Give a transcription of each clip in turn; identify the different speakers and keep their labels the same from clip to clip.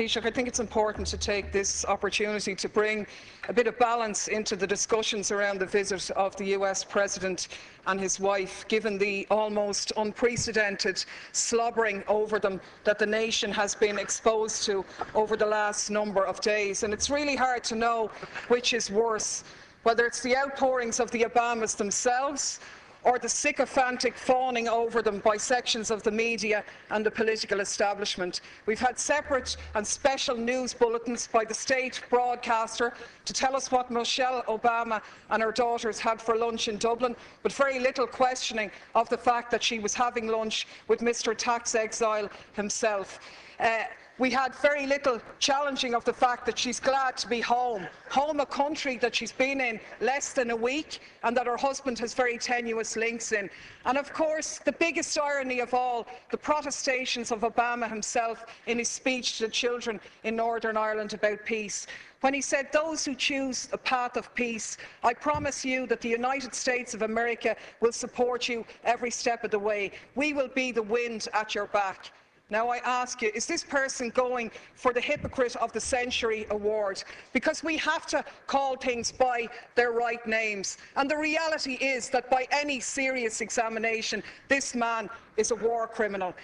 Speaker 1: Taoiseach, I think it's important to take this opportunity to bring a bit of balance into the discussions around the visit of the US President and his wife, given the almost unprecedented slobbering over them that the nation has been exposed to over the last number of days. And it's really hard to know which is worse, whether it's the outpourings of the Obamas themselves or the sycophantic fawning over them by sections of the media and the political establishment. We've had separate and special news bulletins by the state broadcaster to tell us what Michelle Obama and her daughters had for lunch in Dublin, but very little questioning of the fact that she was having lunch with Mr. Tax Exile himself. We had very little challenging of the fact that she's glad to be home, a country that she's been in less than a week and that her husband has very tenuous links in. And of course, the biggest irony of all, the protestations of Obama himself in his speech to the children in Northern Ireland about peace, when he said, "Those who choose a path of peace, I promise you that the United States of America will support you every step of the way. We will be the wind at your back." Now I ask you, is this person going for the Hypocrite of the Century award? Because we have to call things by their right names. And the reality is that by any serious examination, this man is a war criminal.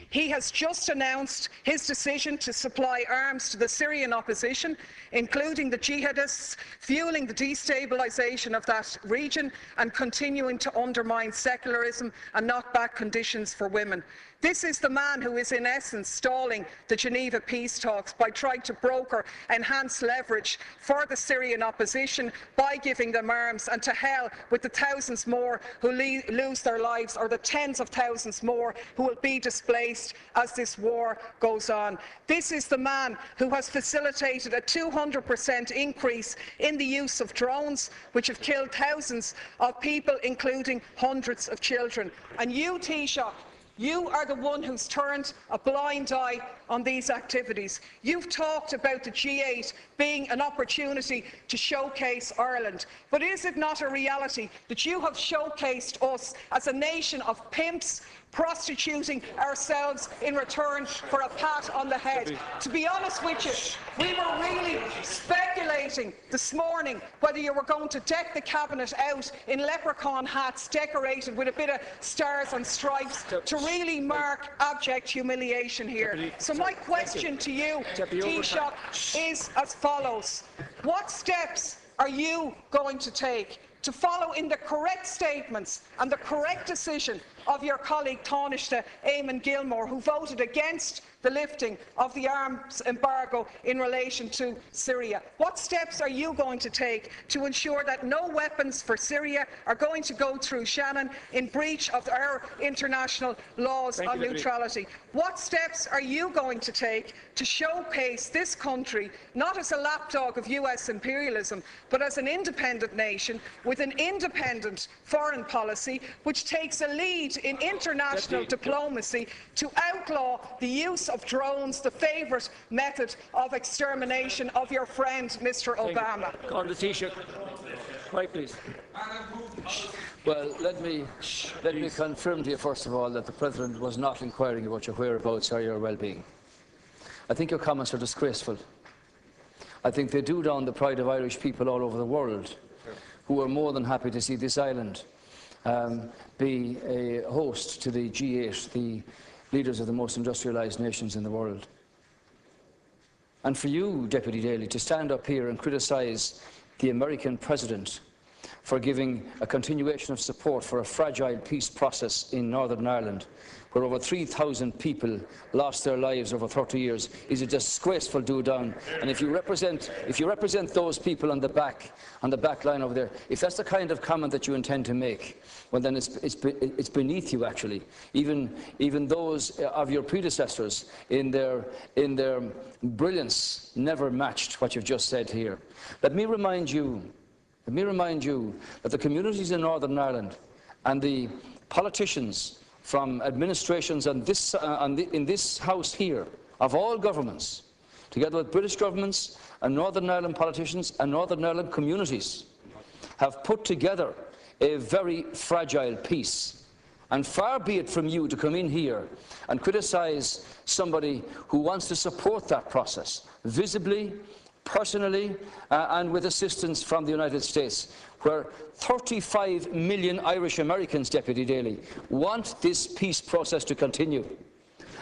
Speaker 1: He has just announced his decision to supply arms to the Syrian opposition, including the jihadists, fueling the destabilisation of that region and continuing to undermine secularism and knock back conditions for women. This is the man who is in essence stalling the Geneva peace talks by trying to broker enhanced leverage for the Syrian opposition by giving them arms, and to hell with the thousands more who lose their lives, or the tens of thousands more who will be displaced as this war goes on. This is the man who has facilitated a 200% increase in the use of drones, which have killed thousands of people, including hundreds of children. And you, Taoiseach, you are the one who's turned a blind eye on these activities. You've talked about the G8 being an opportunity to showcase Ireland. But is it not a reality that you have showcased us as a nation of pimps, prostituting ourselves in return for a pat on the head? To be honest with you, we were really speculating this morning whether you were going to deck the cabinet out in leprechaun hats decorated with a bit of stars and stripes to really mark abject humiliation here. So my question to you, Taoiseach, is as follows. What steps are you going to take to follow in the correct statements and the correct decision of your colleague Taoiseach Eamon Gilmore, who voted against the lifting of the arms embargo in relation to Syria? What steps are you going to take to ensure that no weapons for Syria are going to go through Shannon in breach of our international laws on neutrality? What steps are you going to take to showcase this country not as a lapdog of US imperialism, but as an independent nation with an independent foreign policy which takes a lead in international diplomacy to outlaw the use of drones, the favourite method of extermination of your friend Mr. Obama?
Speaker 2: On the Taoiseach. Right, please.
Speaker 3: Well, let me confirm to you first of all that the President was not inquiring about your whereabouts or your well-being. I think your comments are disgraceful. I think they do down the pride of Irish people all over the world, who are more than happy to see this island be a host to the G8, the leaders of the most industrialised nations in the world. And for you, Deputy Daly, to stand up here and criticise the American President for giving a continuation of support for a fragile peace process in Northern Ireland, where over 3,000 people lost their lives over 30 years, is a disgraceful do-down. And if you represent those people on the back line over there, if that's the kind of comment that you intend to make, well then it's beneath you actually. Even those of your predecessors in their brilliance never matched what you've just said here. Let me remind you that the communities in Northern Ireland and the politicians from administrations in this House here, of all governments, together with British governments and Northern Ireland politicians and Northern Ireland communities, have put together a very fragile peace. And far be it from you to come in here and criticise somebody who wants to support that process, visibly, personally, and with assistance from the United States, where 35 million Irish Americans, Deputy Daly, want this peace process to continue.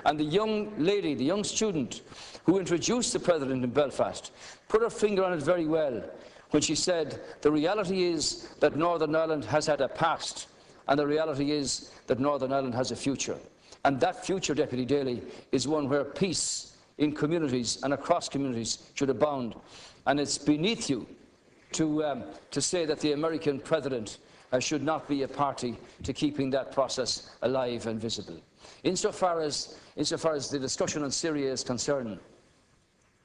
Speaker 3: And the young lady, the young student who introduced the President in Belfast, put her finger on it very well when she said, the reality is that Northern Ireland has had a past, and the reality is that Northern Ireland has a future. And that future, Deputy Daly, is one where peace in communities and across communities should abound. And it's beneath you to say that the American President should not be a party to keeping that process alive and visible. Insofar as the discussion on Syria is concerned,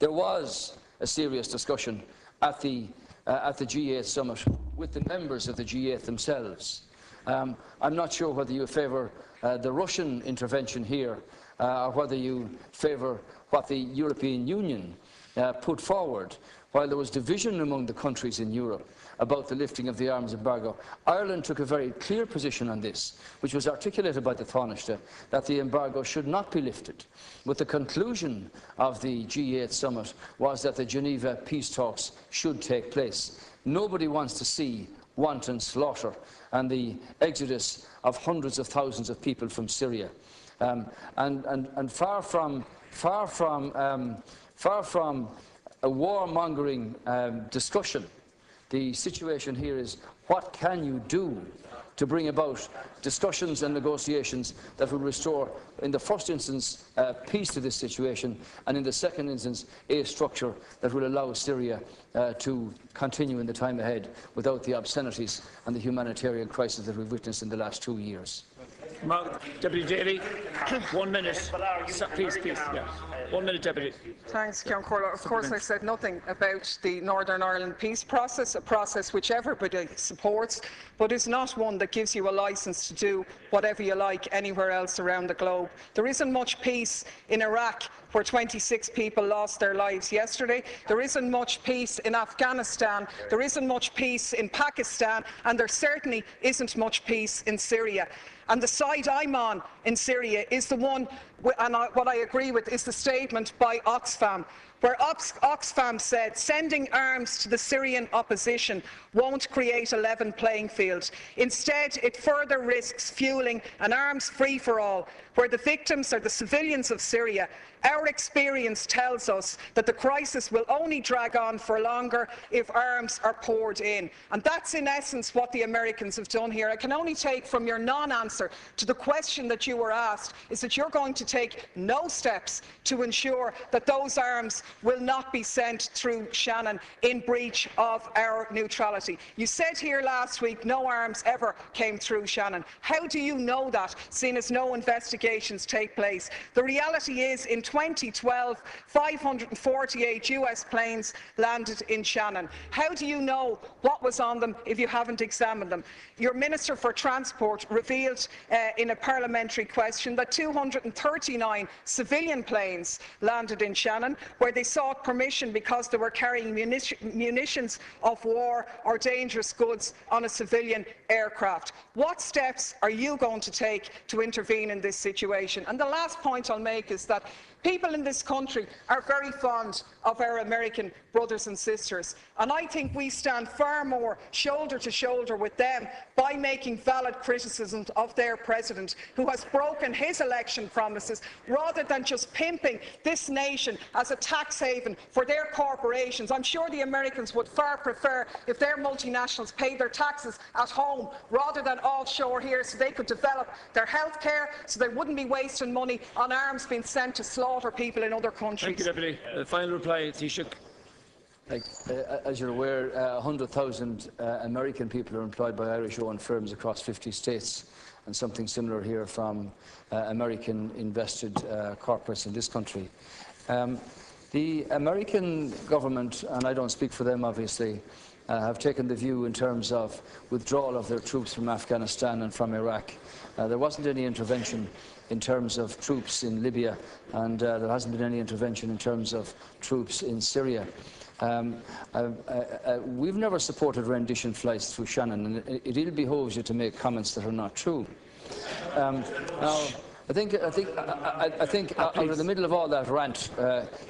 Speaker 3: there was a serious discussion at the G8 summit with the members of the G8 themselves. I'm not sure whether you favour the Russian intervention here or whether you favour what the European Union put forward. While there was division among the countries in Europe about the lifting of the arms embargo, Ireland took a very clear position on this, which was articulated by the Taoiseach, that the embargo should not be lifted. But the conclusion of the G8 summit was that the Geneva peace talks should take place. Nobody wants to see wanton slaughter and the exodus of hundreds of thousands of people from Syria. And far from a warmongering discussion, the situation here is, what can you do to bring about discussions and negotiations that will restore, in the first instance, peace to this situation, and in the second instance, a structure that will allow Syria to continue in the time ahead without the obscenities and the humanitarian crisis that we've witnessed in the last 2 years.
Speaker 2: Deputy Daly, 1 minute. Please, yeah. 1 minute, Deputy.
Speaker 1: Thanks, Ceann Comhairle. Of course, I said nothing about the Northern Ireland peace process, a process which everybody supports, but is not one that gives you a licence to do whatever you like anywhere else around the globe. There isn't much peace in Iraq, where 26 people lost their lives yesterday. There isn't much peace in Afghanistan. There isn't much peace in Pakistan. And there certainly isn't much peace in Syria. And the side I'm on in Syria is the one, and what I agree with, is the statement by Oxfam, where Oxfam said sending arms to the Syrian opposition won't create a level playing field. Instead, it further risks fueling an arms free-for-all, where the victims are the civilians of Syria. Our experience tells us that the crisis will only drag on for longer if arms are poured in. And that's in essence what the Americans have done here. I can only take from your non-answer to the question that you were asked is that you're going to take no steps to ensure that those arms will not be sent through Shannon in breach of our neutrality. You said here last week no arms ever came through Shannon. How do you know that, seeing as no investigations take place? The reality is, in 2012, 548 US planes landed in Shannon. How do you know what was on them if you haven't examined them? Your Minister for Transport revealed in a parliamentary question that 239 civilian planes landed in Shannon, where they sought permission because they were carrying munitions of war or dangerous goods on a civilian aircraft. What steps are you going to take to intervene in this situation? And the last point I'll make is that people in this country are very fond of our American brothers and sisters, and I think we stand far more shoulder to shoulder with them by making valid criticisms of their president, who has broken his election promises, rather than just pimping this nation as a tax haven for their corporations. I'm sure the Americans would far prefer if their multinationals paid their taxes at home rather than offshore here, so they could develop their health care, so they wouldn't be wasting money on arms being sent to slaughter people in other countries.
Speaker 2: Thank you, Deputy. Final reply, Taoiseach.
Speaker 3: As you're aware, 100,000 American people are employed by Irish-owned firms across 50 states, and something similar here from American invested corporates in this country. The American government, and I don't speak for them obviously, have taken the view in terms of withdrawal of their troops from Afghanistan and from Iraq. There wasn't any intervention in terms of troops in Libya, and there hasn't been any intervention in terms of troops in Syria. We've never supported rendition flights through Shannon, and it ill behoves you to make comments that are not true. Now, I think out of the middle of all that rant,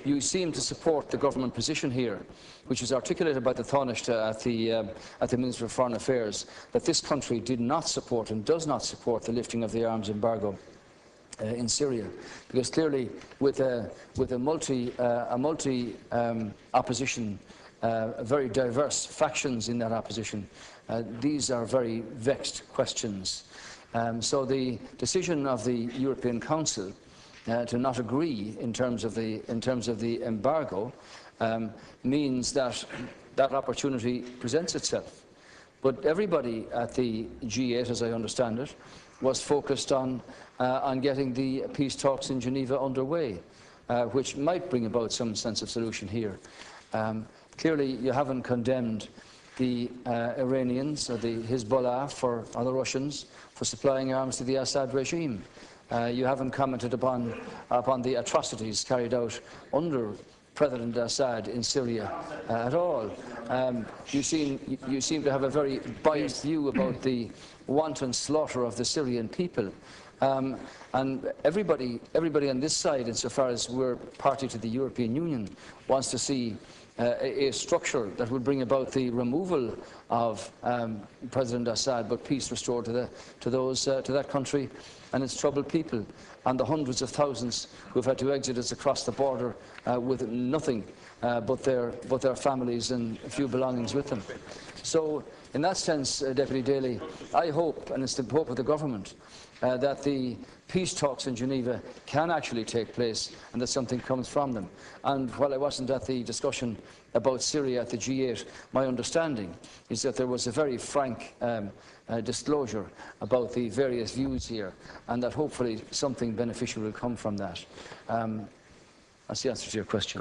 Speaker 3: you seem to support the government position here, which is articulated by the Taoiseach at the Minister of Foreign Affairs, that this country did not support and does not support the lifting of the arms embargo in Syria, because clearly, with a multi opposition, very diverse factions in that opposition, these are very vexed questions. So the decision of the European Council to not agree in terms of the embargo means that that opportunity presents itself. But everybody at the G8, as I understand it, was focused on getting the peace talks in Geneva underway, which might bring about some sense of solution here. Clearly, you haven't condemned the Iranians or the Hezbollah or the Russians for supplying arms to the Assad regime. You haven't commented upon the atrocities carried out under President Assad in Syria at all. You seem to have a very biased view about the wanton slaughter of the Syrian people. And everybody on this side, insofar as we're party to the European Union, wants to see a structure that will bring about the removal of President Assad, but peace restored to that country and its troubled people, and the hundreds of thousands who have had to exit us across the border with nothing but their families and a few belongings with them. So, in that sense, Deputy Daly, I hope, and it's the hope of the government, that the peace talks in Geneva can actually take place and that something comes from them. And while I wasn't at the discussion about Syria at the G8, my understanding is that there was a very frank disclosure about the various views here, and that hopefully something beneficial will come from that. That's the answer to your question.